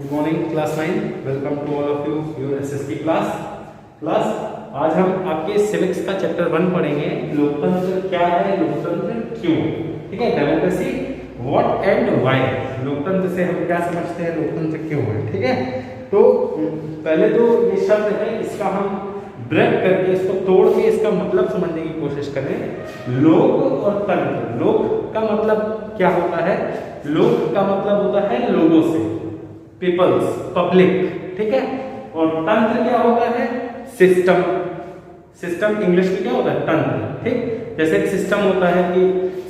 Good morning class 9। Welcome to all of you your SST class. आज हम आपके civics का चैप्टर 1 पढ़ेंगे। लोकतंत्र क्या है, लोकतंत्र क्यों, ठीक है। Democracy what and why. लोकतंत्र से हम क्या समझते हैं, लोकतंत्र क्यों है, ठीक है। तो पहले तो ये शब्द है, इसका हम ब्रेक करके इसको तोड़ के इसका मतलब समझने की कोशिश करें। लोक और तंत्र। लोक का मतलब क्या होता है? लोक का मतलब होता है लोगों से, पीपल्स, पब्लिक, ठीक है। और तंत्र क्या होता है? सिस्टम। सिस्टम इंग्लिश में क्या होता है? तंत्र, ठीक। जैसे एक सिस्टम होता है कि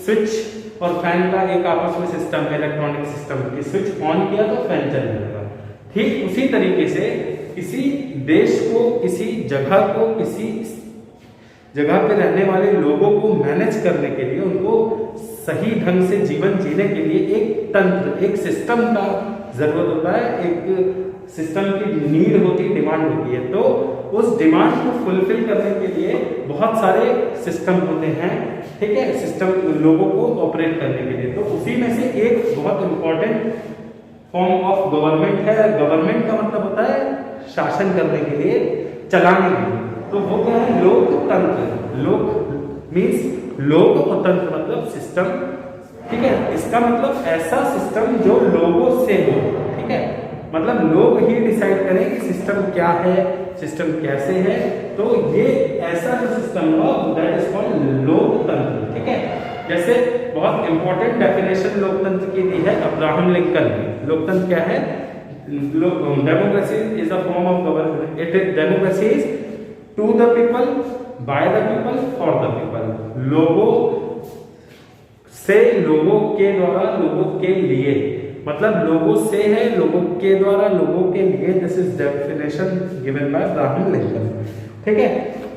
स्विच और फैन का एक आपस में सिस्टम है, इलेक्ट्रॉनिक सिस्टम की। स्विच ऑन किया तो फैन चलने लगा। ठीक उसी तरीके से किसी देश को, किसी जगह को, किसी जगह पे रहने वाले लोगों को मैनेज करने के लिए, उनको सही ढंग से जीवन जीने के लिए एक तंत्र, एक सिस्टम का जरूरत होता है। एक सिस्टम की नीड होती है, डिमांड होती है। तो उस डिमांड को फुलफिल करने के लिए बहुत सारे सिस्टम होते हैं, ठीक है। सिस्टम लोगों को ऑपरेट करने के लिए, तो उसी में से एक बहुत इंपॉर्टेंट फॉर्म ऑफ गवर्नमेंट है। गवर्नमेंट का मतलब होता है शासन करने के लिए, चलाने के लिए। तो वो क्या है? लोकतंत्र। लोक मीन्स लोक और तंत्र मतलब सिस्टम, ठीक है। इसका मतलब ऐसा सिस्टम जो लोगों से हो, ठीक है। मतलब लोग ही डिसाइड करें कि सिस्टम क्या है, सिस्टम कैसे है। तो ये ऐसा जो सिस्टम हो, दैट इज कॉल्ड लोकतंत्र, ठीक है। जैसे बहुत इंपॉर्टेंट डेफिनेशन लोकतंत्र की दी है अब्राहम लिंकन ने। लोकतंत्र क्या है? Democracy is a form of government. It is democracy is to the people, by the people, for the people. लोगों से, लोगों के द्वारा, लोगों के लिए। मतलब लोगों से है, लोगों के द्वारा, लोगों के लिए। This is definition given by Abraham Lincoln, ठीक है।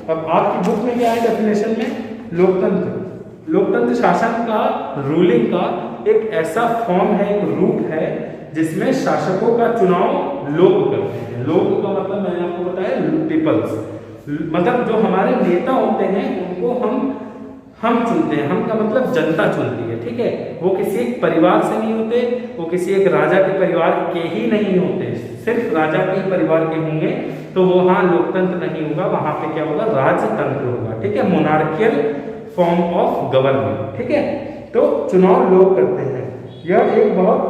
अब आपकी बुक में क्या है डेफिनेशन में? लोकतंत्र। लोकतंत्र शासन का, रूलिंग का एक ऐसा फॉर्म है, एक रूप है, जिसमें शासकों का चुनाव लोग करते हैं। लोग का मतलब मैंने आपको बताया पीपल्स। मतलब जो हमारे नेता होते हैं उनको हम चुनते हैं। हम का मतलब जनता चुनती है, ठीक है। वो किसी एक परिवार से नहीं होते, वो किसी एक राजा के परिवार के ही नहीं होते। सिर्फ राजा के ही परिवार के होंगे तो वो वहां लोकतंत्र नहीं होगा, वहां पे क्या होगा? राजतंत्र होगा, ठीक है। मोनार्कियल फॉर्म ऑफ गवर्नमेंट, ठीक है। तो चुनाव लोग करते हैं। यह एक बहुत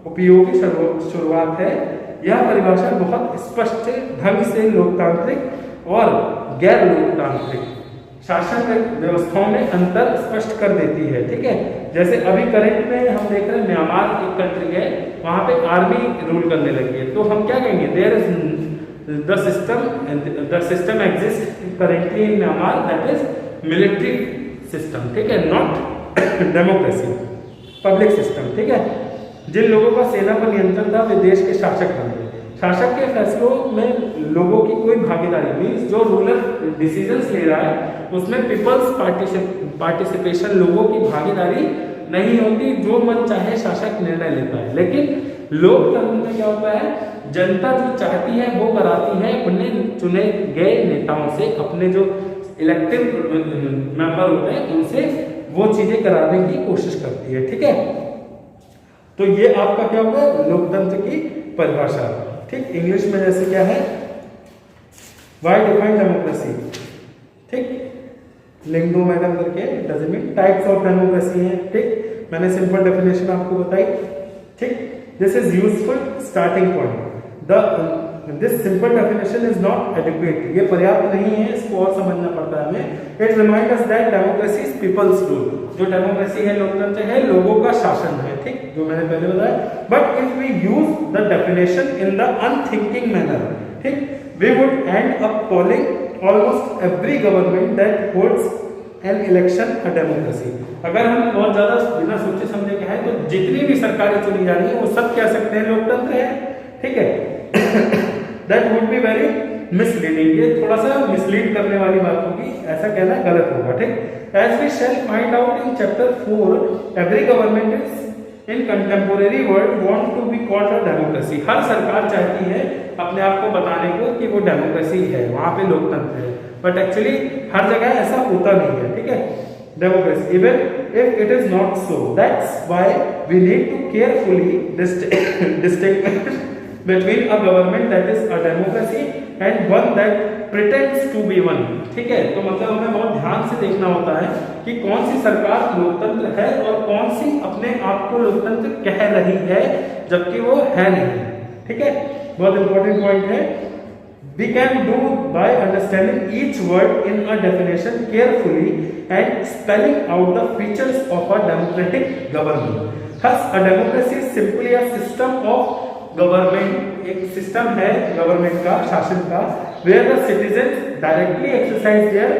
उपयोगी शुरुआत है। यह परिभाषा बहुत स्पष्ट ढंग से लोकतांत्रिक और गैर लोकतांत्रिक शासन व्यवस्थाओं में अंतर स्पष्ट कर देती है, ठीक है। जैसे अभी करंट में हम देख रहे हैं, म्यांमार एक कंट्री है, वहां पे आर्मी रूल करने लगी है। तो हम क्या कहेंगे? There is the system exist currently in Myanmar, that is military system, ठीक है, नॉट डेमोक्रेसी, पब्लिक सिस्टम, ठीक है। जिन लोगों का सेना पर नियंत्रण था वे देश के शासक बन गए। शासक के फैसलों में लोगों की कोई भागीदारी, मीन्स जो रूलर डिसीजंस ले रहा है उसमें पीपल्स पार्टिसिपेशन, लोगों की भागीदारी नहीं होती। जो मन चाहे शासक निर्णय लेता है। लेकिन लोकतंत्र में क्या होता है? जनता जो चाहती है वो कराती है अपने चुने गए नेताओं से, अपने जो इलेक्टेड मेंबर होते हैं उनसे वो चीजें कराने की कोशिश करती है, ठीक है। तो ये आपका क्या होगा? लोकतंत्र की परिभाषा, ठीक। इंग्लिश में जैसे क्या है? व्हाई डिफाइन डेमोक्रेसी, ठीक। लिंक दो मैडम करके, doesn't mean types of democracy है, ठीक। मैंने सिंपल डेफिनेशन आपको बताई, ठीक। This is useful starting point. This simple definition is not adequate. ये पर्याप्त नहीं है, इसको और समझना पड़ता है हमें। It remind us that democracy is people's rule. जो डेमोक्रेसी है, लोकतंत्र है, लोगों का शासन है, ठीक, जो मैंने पहले बताया। But if we use the definition in the unthinking manner, ठीक, we would end up calling almost every government that holds an election a democracy. अगर हम बहुत ज्यादा बिना सोचे समझे कहें तो जितनी भी सरकारें चुनी जा रही है वो सब कह सकते हैं लोकतंत्र है, ठीक है। That would be very misleading. ये थोड़ा सा मिसलीड करने वाली बात होगी, ऐसा कहना गलत होगा, ठीक। As we shall find out in chapter 4, every government is in contemporary world want to be called a democracy. हर सरकार चाहती है अपने आप को बताने को कि वो डेमोक्रेसी है, वहां पे लोकतंत्र है। बट एक्चुअली हर जगह ऐसा होता नहीं है, ठीक है। Democracy even if it is not so, that's why we need to carefully between a government that is a democracy and one that pretends to be one। ठीक है, तो मतलब हमें बहुत ध्यान से देखना होता है कि कौन सी सरकार लोकतंत्र है और कौन सी अपने आप को लोकतंत्र कह रही है जबकि वो है नहीं। ठीक है, बहुत इंपॉर्टेंट पॉइंट है। We can do by understanding each word in a definition carefully and spelling out the features of a democratic government। Thus, a democracy is simply a system of government, एक system है government का, शासन का, where the citizens directly exercise their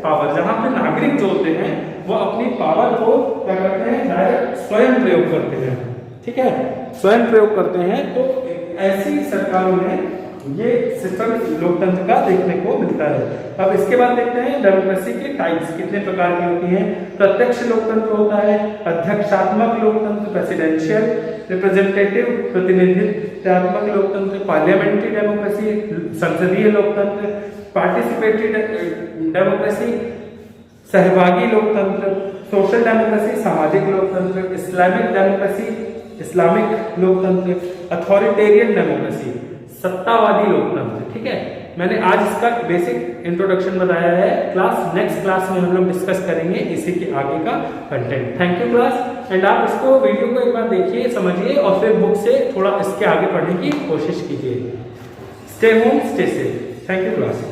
power, जहाँ पे नागरिक जो होते हैं वो अपनी पावर को क्या करते हैं, डायरेक्ट स्वयं प्रयोग करते हैं। ठीक है, स्वयं प्रयोग करते हैं। तो ऐसी सरकारों में ये सिस्टम लोकतंत्र का देखने को मिलता है। अब इसके बाद देखते हैं डेमोक्रेसी के टाइप्स कितने प्रकार की होती हैं। प्रत्यक्ष लोकतंत्र होता है, अध्यक्षात्मक लोकतंत्र प्रेसिडेंशियल, रिप्रेजेंटेटिव प्रतिनिधित्वात्मक लोकतंत्र पार्लियामेंट्री डेमोक्रेसी, संसदीय लोकतंत्र पार्टिसिपेटरी डेमोक्रेसी, सहभागी लोकतंत्र, सोशल डेमोक्रेसी सामाजिक लोकतंत्र, इस्लामिक डेमोक्रेसी इस्लामिक लोकतंत्र, अथॉरिटेरियन डेमोक्रेसी सत्तावादी लोकतंत्र। ठीक है, मैंने आज इसका बेसिक इंट्रोडक्शन बताया है। नेक्स्ट क्लास में हम लोग डिस्कस करेंगे इसी के आगे का content. Thank you class. And आप इसको वीडियो को एक बार देखिए, समझिए और फिर बुक से थोड़ा इसके आगे पढ़ने की कोशिश कीजिए। Stay home, stay safe. Thank you class.